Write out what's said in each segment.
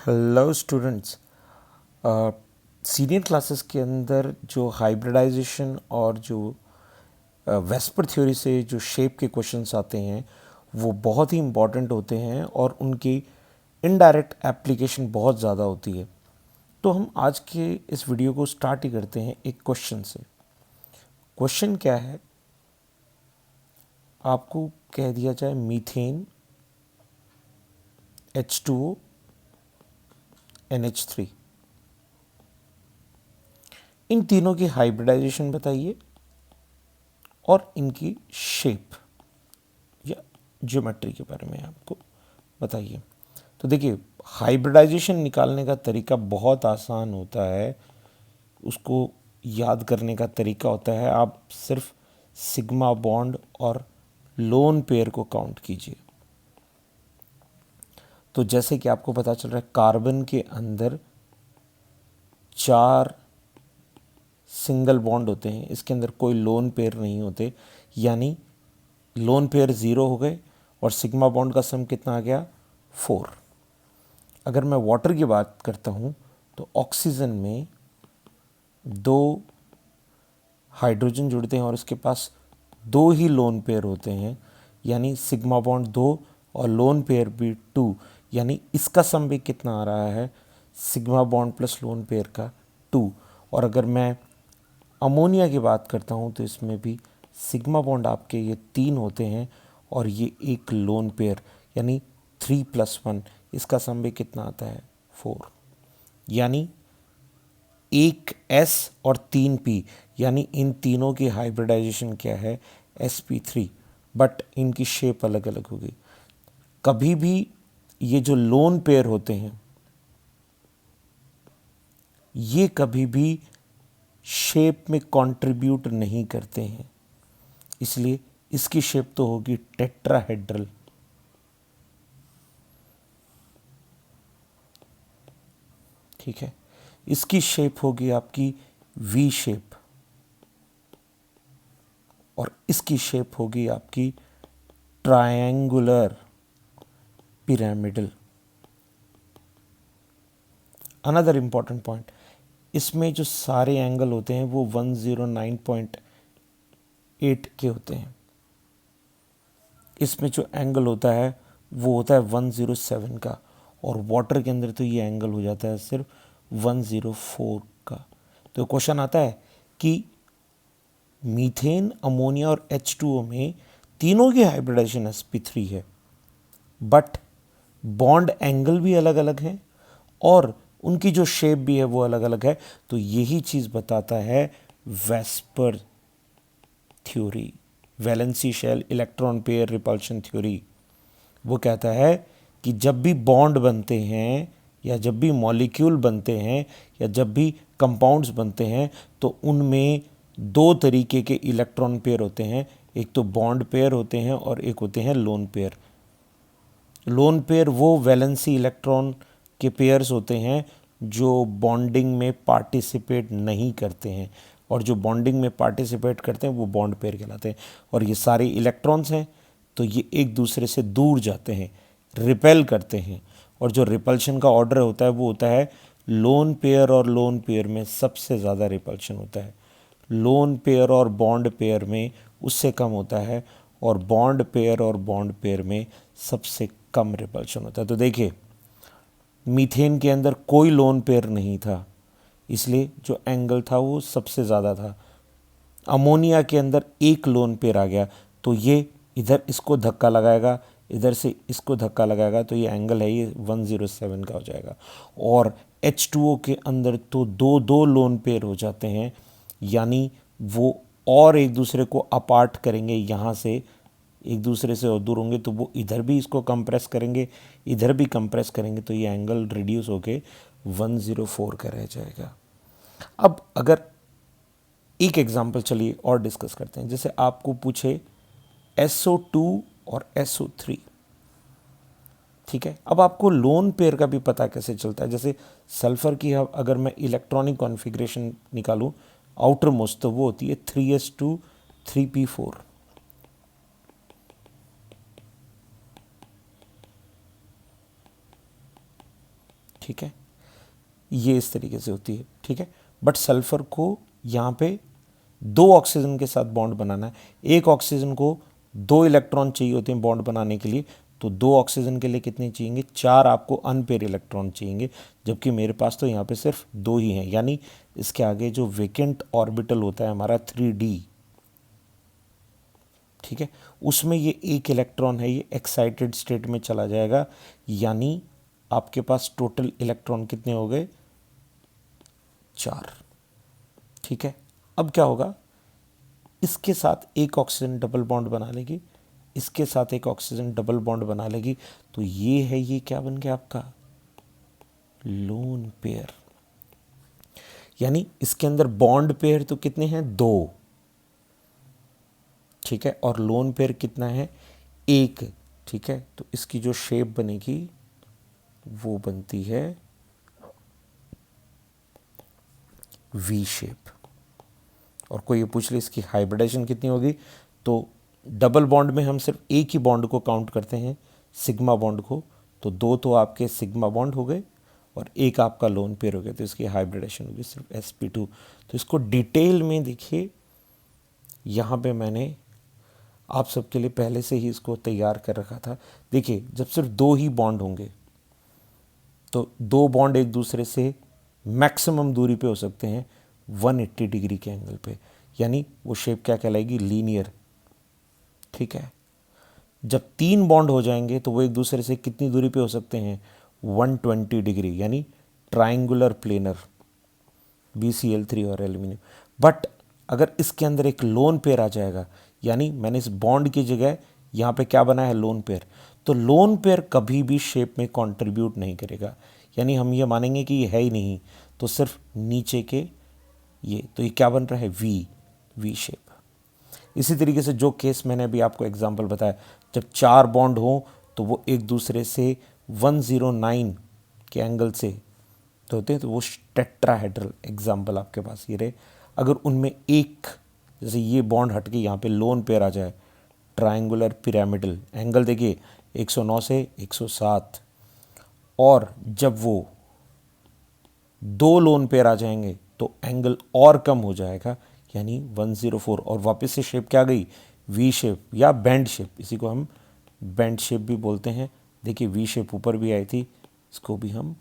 Hello students. Senior classes के अंदर जो हाइब्रिडाइजेशन और जो वेस्पर थ्योरी से जो शेप के क्वेश्चंस आते हैं वो बहुत ही इम्पॉर्टेंट होते हैं और उनकी इनडायरेक्ट एप्लीकेशन बहुत ज़्यादा होती है। तो हम आज के इस वीडियो को स्टार्ट ही करते हैं एक क्वेश्चन से। क्वेश्चन क्या है, आपको कह दिया जाए मीथेन H2O NH3, इन तीनों की हाइब्रिडाइजेशन बताइए और इनकी शेप या ज्योमेट्री के बारे में आपको बताइए। तो देखिए, हाइब्रिडाइजेशन निकालने का तरीका बहुत आसान होता है। उसको याद करने का तरीका होता है, आप सिर्फ सिग्मा बॉन्ड और लोन पेयर को काउंट कीजिए। तो जैसे कि आपको पता चल रहा है, कार्बन के अंदर 4 सिंगल बॉन्ड होते हैं, इसके अंदर कोई लोन पेयर नहीं होते, यानी लोन पेयर 0 हो गए और सिग्मा बॉन्ड का सम कितना आ गया, 4। अगर मैं वाटर की बात करता हूँ तो ऑक्सीजन में 2 हाइड्रोजन जुड़ते हैं और इसके पास 2 ही लोन पेयर होते हैं, यानी सिग्मा बॉन्ड 2 और लोन पेयर भी 2, यानी इसका सम भी कितना आ रहा है, sigma bond plus lone pair का 2। और अगर मैं अमोनिया की बात करता हूँ तो इसमें भी सिग्मा बॉन्ड आपके ये 3 होते हैं और ये एक लोन पेयर, यानी 3 + 1, इसका सम भी कितना आता है, 4। यानी एक S और 3 P, यानी इन तीनों की हाइब्रिडाइजेशन क्या है, sp3, बट इनकी शेप अलग अलग होगी। कभी भी ये जो लोन पेयर होते हैं ये कभी भी शेप में कंट्रीब्यूट नहीं करते हैं, इसलिए इसकी शेप तो होगी टेट्राहेड्रल। ठीक है, इसकी शेप होगी आपकी वी शेप और इसकी शेप होगी आपकी triangular pyramidal. Another important point, इसमें जो सारे एंगल होते हैं वो 109.8 के होते हैं। इसमें जो एंगल होता है वो होता है 107 का, और वाटर के अंदर तो ये एंगल हो जाता है सिर्फ 104 का। तो क्वेश्चन आता है कि मीथेन, अमोनिया और H2O में तीनों की हाइब्रिडाइजेशन sp3 है, बट बॉन्ड एंगल भी अलग अलग हैं और उनकी जो शेप भी है वो अलग अलग है। तो यही चीज़ बताता है VSEPR theory, valency shell electron pair repulsion theory. वो कहता है कि जब भी बॉन्ड बनते हैं या जब भी मॉलिक्यूल बनते हैं या जब भी कंपाउंड्स बनते हैं तो उनमें 2 तरीके के इलेक्ट्रॉन पेयर होते हैं, एक तो बॉन्ड पेयर होते हैं और एक होते हैं लोन पेयर। लोन पेयर वो वैलेंसी इलेक्ट्रॉन के पेयर्स होते हैं जो बॉन्डिंग में पार्टिसिपेट नहीं करते हैं, और जो बॉन्डिंग में पार्टिसिपेट करते हैं वो बॉन्ड पेयर कहलाते हैं। और ये सारे इलेक्ट्रॉन्स हैं तो ये एक दूसरे से दूर जाते हैं, रिपेल करते हैं, और जो रिपल्शन का ऑर्डर होता है वो होता है लोन पेयर और लोन पेयर में सबसे ज़्यादा रिपल्शन होता है, लोन पेयर और बॉन्ड पेयर में उससे कम होता है, और बॉन्ड पेयर और बॉन्ड पेयर में सबसे कम रिपल्शन होता है। तो देखिए, मीथेन के अंदर कोई लोन पेयर नहीं था, इसलिए जो एंगल था वो सबसे ज़्यादा था। अमोनिया के अंदर एक लोन पेयर आ गया तो ये इधर इसको धक्का लगाएगा, इधर से इसको धक्का लगाएगा, तो ये एंगल है ये 107 का हो जाएगा। और H2O के अंदर तो 2 लोन पेयर हो जाते हैं, यानी वो और एक दूसरे को अपार्ट करेंगे, यहाँ से एक दूसरे से और दूर होंगे तो वो इधर भी इसको कंप्रेस करेंगे, इधर भी कंप्रेस करेंगे, तो ये एंगल रिड्यूस होके 104 का रह जाएगा। अब अगर एक एग्जाम्पल चलिए और डिस्कस करते हैं, जैसे आपको पूछे SO2 और SO3, ठीक है। अब आपको लोन पेयर का भी पता कैसे चलता है, जैसे सल्फर की अगर मैं इलेक्ट्रॉनिक कॉन्फ़िगरेशन निकालूं आउटर मोस्ट, तो वो होती है 3s2 3p4। ठीक है, ये इस तरीके से होती है। ठीक है, बट सल्फर को यहाँ पे दो ऑक्सीजन के साथ बॉन्ड बनाना है, एक ऑक्सीजन को दो इलेक्ट्रॉन चाहिए होते हैं बॉन्ड बनाने के लिए, तो दो ऑक्सीजन के लिए कितने चाहिए, चार आपको अनपेयर इलेक्ट्रॉन चाहिए, जबकि मेरे पास तो यहाँ पे सिर्फ दो ही हैं। यानी इसके आगे जो वेकेंट ऑर्बिटल होता है हमारा 3d, ठीक है, उसमें ये एक इलेक्ट्रॉन है, ये एक्साइटेड स्टेट में चला जाएगा। यानी आपके पास टोटल इलेक्ट्रॉन कितने हो गए, चार। ठीक है, अब क्या होगा, इसके साथ एक ऑक्सीजन डबल बॉन्ड बना लेगी, इसके साथ एक ऑक्सीजन डबल बॉन्ड बना लेगी, तो ये है, ये क्या बन गया आपका, लोन पेयर। यानी इसके अंदर बॉन्ड पेयर तो कितने हैं, दो। ठीक है, और लोन पेयर कितना है, एक। ठीक है, तो इसकी जो शेप बनेगी वो बनती है वी शेप। और कोई ये पूछ ले इसकी हाइब्रिडाइजेशन कितनी होगी, तो डबल बॉन्ड में हम सिर्फ एक ही बॉन्ड को काउंट करते हैं, सिग्मा बॉन्ड को, तो दो तो आपके सिग्मा बॉन्ड हो गए और एक आपका लोन पेयर हो गया, तो इसकी हाइब्रिडाइजेशन होगी सिर्फ sp2। तो इसको डिटेल में देखिए, यहाँ पे मैंने आप सबके लिए पहले से ही इसको तैयार कर रखा था। देखिए, जब सिर्फ दो ही बॉन्ड होंगे तो दो बॉन्ड एक दूसरे से मैक्सिमम दूरी पे हो सकते हैं 180 डिग्री के एंगल पे, यानी वो शेप क्या कहलाएगी, लीनियर। ठीक है, जब तीन बॉन्ड हो जाएंगे तो वो एक दूसरे से कितनी दूरी पे हो सकते हैं, 120 डिग्री, यानी ट्राइंगुलर प्लेनर, BCl3 और एल्यूमिनियम। बट अगर इसके अंदर एक लोन पेयर आ जाएगा, यानी मैंने इस बॉन्ड की जगह यहाँ पे क्या बनाया है, लोन पेयर, तो लोन पेयर कभी भी शेप में कंट्रीब्यूट नहीं करेगा। यानी हम ये मानेंगे कि ये है ही नहीं, तो सिर्फ नीचे के ये, तो ये क्या बन रहा है, वी शेप। इसी तरीके से जो केस मैंने अभी आपको एग्जांपल बताया, जब चार बॉन्ड हो तो वो एक दूसरे से 109 के एंगल से तो होते हैं, तो वो टेट्राहेड्रल एग्जाम्पल आपके पास ये रहे। अगर उनमें एक, जैसे ये बॉन्ड हट के यहाँ पे लोन पेयर आ जाए, ट्रायंगुलर पिरामिडल, एंगल देखिए 109 से 107, और जब वो दो लोन पेयर आ जाएंगे तो एंगल और कम हो जाएगा, यानी 104, और वापस से शेप क्या गई, वी शेप या बैंड शेप, इसी को हम बैंड शेप भी बोलते हैं। देखिए वी शेप ऊपर भी आई थी, इसको भी हम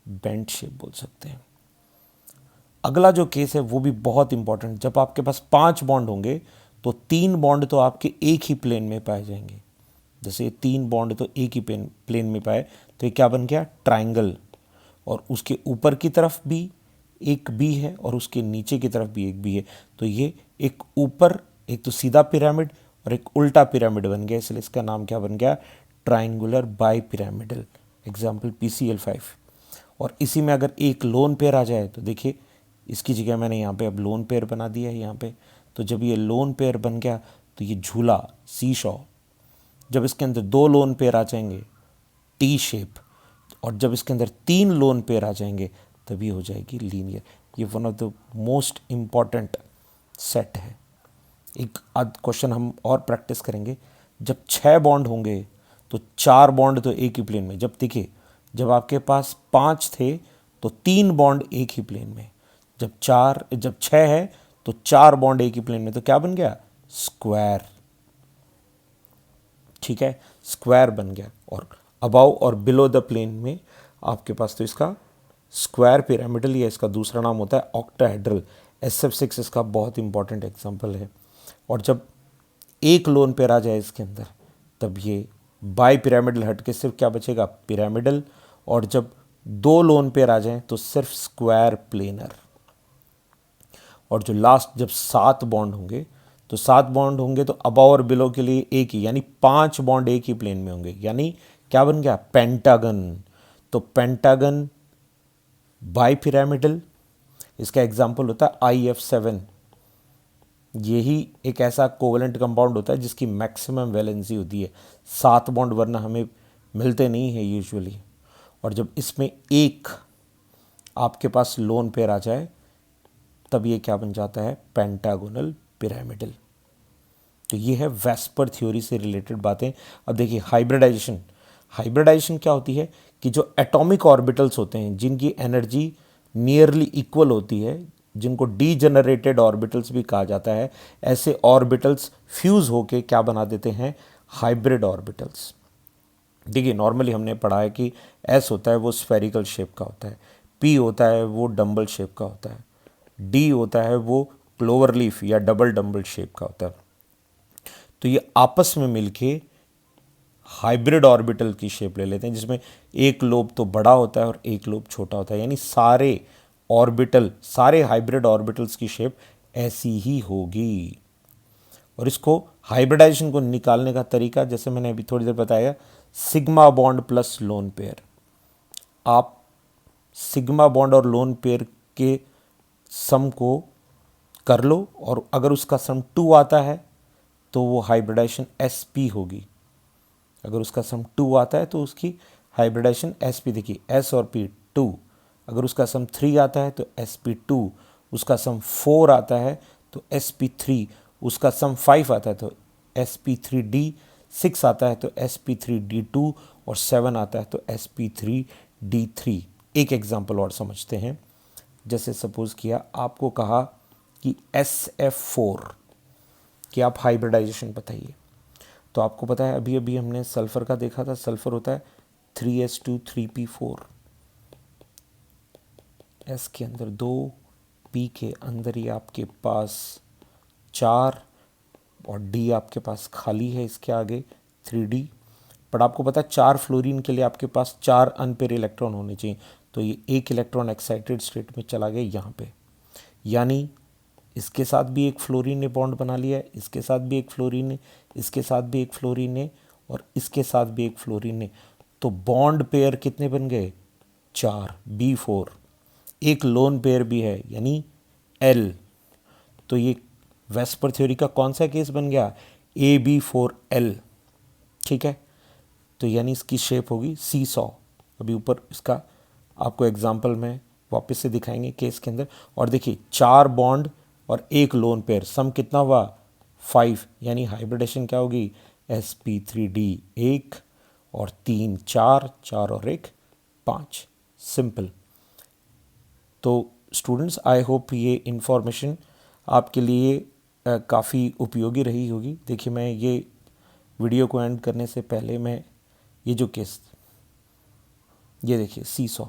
बैंड शेप बोल सकते हैं। अगला जो केस है वो भी बहुत इंपॉर्टेंट, जब आपके पास 5 बॉन्ड होंगे तो 3 बॉन्ड तो आपके एक ही प्लेन में पाए जाएंगे। जैसे 3 बॉन्ड तो एक ही प्लेन में पाए, तो ये क्या बन गया, ट्राइंगल, और उसके ऊपर की तरफ भी एक बी है और उसके नीचे की तरफ भी एक बी है, तो ये एक ऊपर एक तो सीधा पिरामिड और एक उल्टा पिरामिड बन गया, इसलिए इसका नाम क्या बन गया, triangular bi pyramidal, example PCl5। और इसी में अगर एक लोन पेयर आ जाए तो देखिए इसकी जगह मैंने यहाँ पे अब लोन पेयर बना दिया है यहाँ पे, तो जब ये लोन पेयर बन गया तो ये झूला, सी शॉ, जब इसके अंदर 2 लोन पेयर आ जाएंगे, टी शेप, और जब इसके अंदर 3 लोन पेयर आ जाएंगे तभी हो जाएगी लीनियर। ये one of the most important set है। एक आध क्वेश्चन हम और प्रैक्टिस करेंगे, जब 6 बॉन्ड होंगे तो 4 बॉन्ड तो एक ही प्लेन में, जब देखिए जब आपके पास 5 थे तो 3 बॉन्ड एक ही प्लेन में, जब 6 है तो 4 बॉन्ड एक ही प्लेन में, तो क्या बन गया, स्क्वायर। ठीक है, स्क्वायर बन गया। और अबाव और बिलो द प्लेन में आपके पास तो इसका स्क्वायर पिरामिडल, या इसका दूसरा नाम होता है ऑक्टाहेड्रल, SF6 इसका बहुत इंपॉर्टेंट एग्जांपल है। और जब एक लोन पेयर आ जाए इसके अंदर तब ये बाई पिरामिडल हट के सिर्फ क्या बचेगा, पिरामिडल, और जब 2 लोन पेयर आ जाएं तो सिर्फ स्क्वायर प्लेनर। और जो लास्ट जब 7 बॉन्ड होंगे तो 7 बॉन्ड होंगे तो अबव और बिलो के लिए एक ही, यानी 5 बॉन्ड एक ही प्लेन में होंगे, यानी क्या बन गया, पेंटागन। तो पेंटागन बाई पिरामिडल, इसका एग्जाम्पल होता है IF7। यही एक ऐसा कोवेलेंट कंपाउंड होता है जिसकी मैक्सिमम वैलेंसी होती है 7 बॉन्ड, वरना हमें मिलते नहीं है यूजुअली। और जब इसमें एक आपके पास लोन पेयर आ जाए तब ये क्या बन जाता है, पेंटागोनल पिरामिडल। तो ये है वेस्पर थ्योरी से रिलेटेड बातें। अब देखिए हाइब्रिडाइजेशन, हाइब्रिडाइजेशन क्या होती है कि जो एटॉमिक ऑर्बिटल्स होते हैं जिनकी एनर्जी नियरली इक्वल होती है, जिनको डीजेनरेटेड ऑर्बिटल्स भी कहा जाता है, ऐसे ऑर्बिटल्स फ्यूज होके क्या बना देते हैं, हाइब्रिड ऑर्बिटल्स। देखिए नॉर्मली हमने पढ़ा है कि एस होता है वो स्फेरिकल शेप का होता है, पी होता है वो डम्बल शेप का होता है, डी होता है वो क्लोवर लीफ या डबल डम्बल शेप का होता है। तो ये आपस में मिलके हाइब्रिड ऑर्बिटल की शेप ले लेते हैं, जिसमें एक लोब तो बड़ा होता है और एक लोब छोटा होता है, यानी सारे ऑर्बिटल, सारे हाइब्रिड ऑर्बिटल्स की शेप ऐसी ही होगी। और इसको हाइब्रिडाइजेशन को निकालने का तरीका जैसे मैंने अभी थोड़ी देर बताया, sigma bond plus lone pair. आप सिग्मा बॉन्ड और लोन पेयर के सम को कर लो और अगर उसका सम 2 आता है तो वो हाइब्रिडाइजेशन sp होगी। अगर उसका सम 2 आता है तो उसकी हाइब्रिडाइजेशन sp, देखिए s और p 2। अगर उसका सम 3 आता है तो sp2, उसका सम 4 आता है तो sp3, उसका सम 5 आता है तो sp3d, 6 आता है तो sp3d2 और 7 आता है तो sp3d3। एक एग्जांपल और समझते हैं। जैसे सपोज किया आपको कहा कि SF4 कि आप हाइब्रिडाइजेशन बताइए, तो आपको पता है अभी अभी हमने सल्फर का देखा था, सल्फर होता है 3s2 3p4, S के अंदर 2, P के अंदर ही आपके पास 4 और D आपके पास खाली है इसके आगे 3D। पर आपको पता है 4 फ्लोरीन के लिए आपके पास 4 अनपेयर इलेक्ट्रॉन होने चाहिए, तो ये एक इलेक्ट्रॉन एक्साइटेड स्टेट में चला गया यहाँ पे, यानी इसके साथ भी एक फ्लोरीन ने बॉन्ड बना लिया है, इसके साथ भी एक फ्लोरीन ने, इसके साथ भी एक फ्लोरीन ने और इसके साथ भी एक फ्लोरीन ने। तो बॉन्ड पेयर कितने बन गए, 4, B4। एक लोन पेयर भी है यानी L। तो ये वेस्पर थ्योरी का कौन सा केस बन गया, AB4L। ठीक है, तो यानी इसकी शेप होगी C100। अभी ऊपर इसका आपको एग्जाम्पल में वापस से दिखाएंगे केस के अंदर। और देखिए 4 बॉन्ड और एक लोन पेयर, सम कितना हुआ 5, यानी हाइब्रिडेशन क्या होगी sp3d 1 और 3 4, 4 और 1 5। सिंपल। तो स्टूडेंट्स आई होप ये इन्फॉर्मेशन आपके लिए काफ़ी उपयोगी रही होगी। देखिए मैं ये वीडियो को एंड करने से पहले मैं ये जो केस, ये देखिए C100,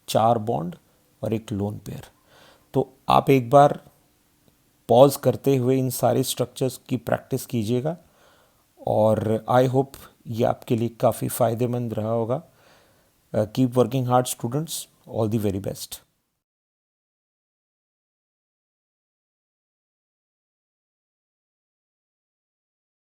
4 बॉन्ड और एक लोन पेयर, तो आप एक बार पॉज करते हुए इन सारे स्ट्रक्चर्स की प्रैक्टिस कीजिएगा और आई होप ये आपके लिए काफ़ी फ़ायदेमंद रहा होगा। Keep working hard students, all the very best.